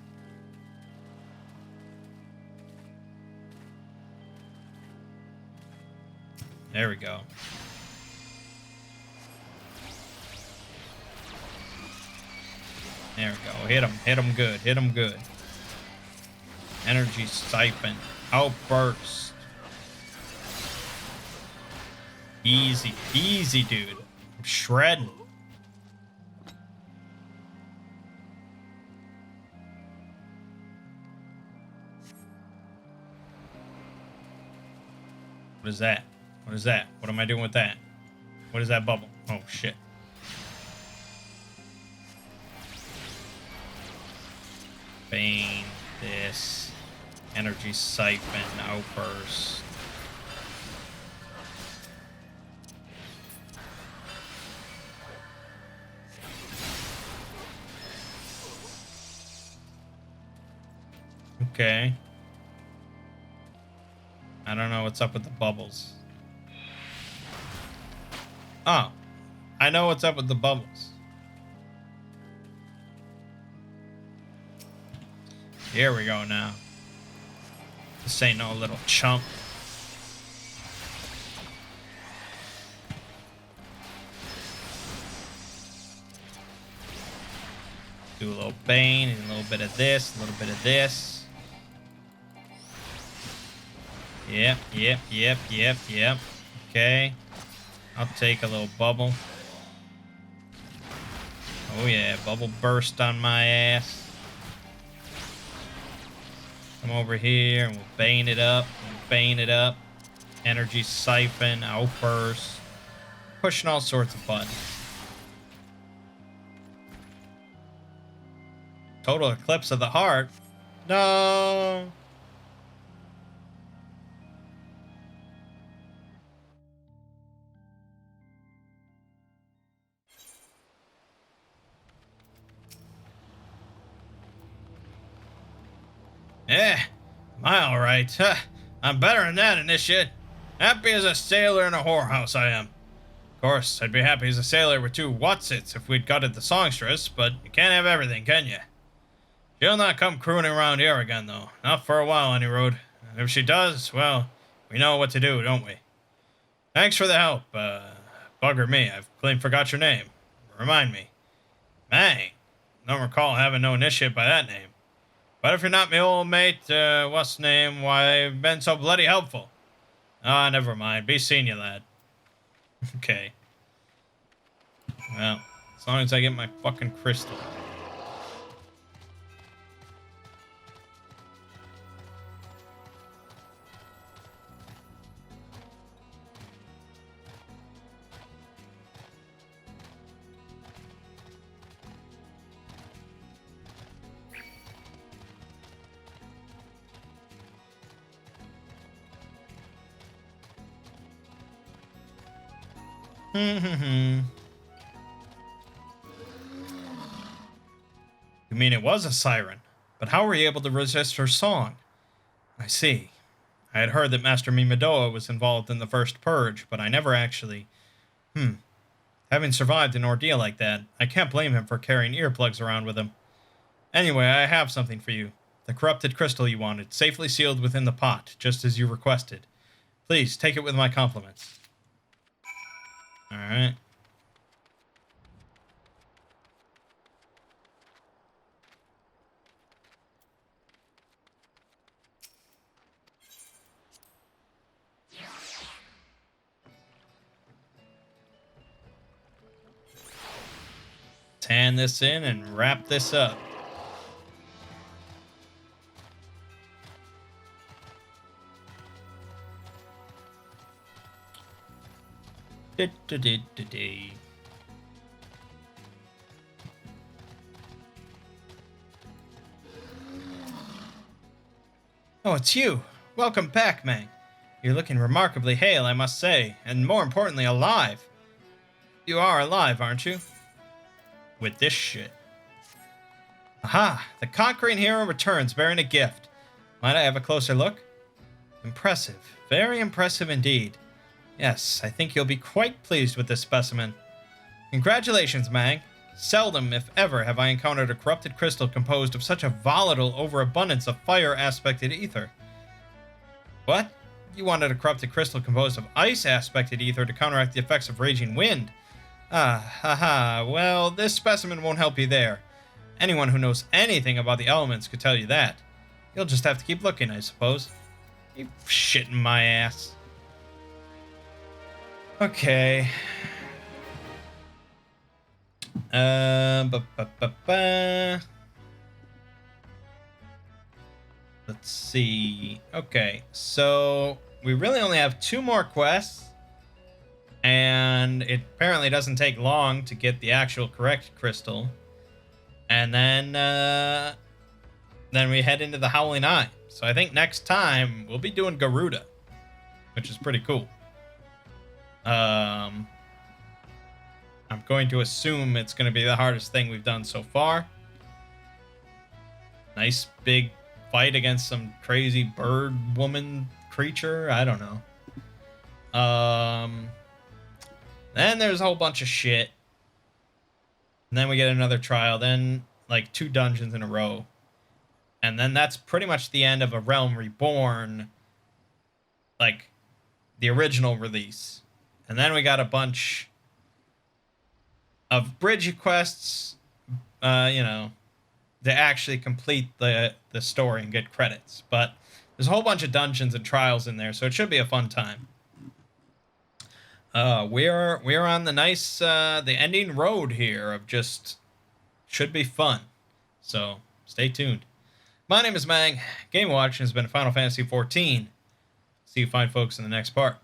There we go. There we go. Hit him. Hit him good. Hit him good. Energy siphon. Outburst. Easy. Easy, dude. I'm shredding. What is that? What is that? What am I doing with that? What is that bubble? Oh, shit. Bane. This. Energy siphon. Outburst. Okay. I don't know what's up with the bubbles. Oh. I know what's up with the bubbles. Here we go now. This ain't no little chump. Do a little Bane and a little bit of this, a little bit of this. Yep, yep, yep, yep, yep. Okay. I'll take a little bubble. Oh yeah, bubble burst on my ass. Come over here and we'll Bane it up. We'll Bane it up. Energy siphon, outburst. Pushing all sorts of buttons. Total eclipse of the heart. No. Eh, am I alright? Huh, I'm better than that, initiate. Happy as a sailor in a whorehouse, I am. Of course, I'd be happy as a sailor with 2 Watsits if we'd gutted the songstress, but you can't have everything, can you? She'll not come crooning around here again, though. Not for a while, any road. And if she does, well, we know what to do, don't we? Thanks for the help. Bugger me, I've clean forgot your name. Remind me. Mangg. Don't recall having no initiate by that name. But if you're not me old mate, what's name, why, I've been so bloody helpful. Ah, never mind. Be seeing you, lad. Okay. Well, as long as I get my fucking crystal. You mean it was a siren? But how were you able to resist her song? I see. I had heard that Master Mimadoa was involved in the first purge, but I never actually... Having survived an ordeal like that, I can't blame him for carrying earplugs around with him. Anyway, I have something for you. The corrupted crystal you wanted, safely sealed within the pot, just as you requested. Please, take it with my compliments. Alright. Tan this in and wrap this up. Oh, it's you. Welcome back, Mangg. You're looking remarkably hale, I must say, and more importantly, alive. You are alive, aren't you? With this shit. Aha! The conquering hero returns bearing a gift. Might I have a closer look? Impressive. Very impressive indeed. Yes, I think you'll be quite pleased with this specimen. Congratulations, Mangg. Seldom, if ever, have I encountered a corrupted crystal composed of such a volatile overabundance of fire-aspected ether. What? You wanted a corrupted crystal composed of ice-aspected ether to counteract the effects of raging wind. Ah, haha, well, this specimen won't help you there. Anyone who knows anything about the elements could tell you that. You'll just have to keep looking, I suppose. You shitting my ass. Okay. Let's see. Okay, so we really only have 2 more quests. And it apparently doesn't take long to get the actual correct crystal. And then we head into the Howling Eye. So I think next time we'll be doing Garuda, which is pretty cool. I'm going to assume it's going to be the hardest thing we've done so far. Nice big fight against some crazy bird woman creature. I don't know. Then there's a whole bunch of shit. And then we get another trial. Then, like, 2 dungeons in a row. And then that's pretty much the end of A Realm Reborn. Like, the original release. And then we got a bunch of bridge quests, to actually complete the story and get credits. But there's a whole bunch of dungeons and trials in there, so it should be a fun time. We're on the nice, the ending road here of just, should be fun. So, stay tuned. My name is Mangg. Game watching has been Final Fantasy XIV. See you fine folks in the next part.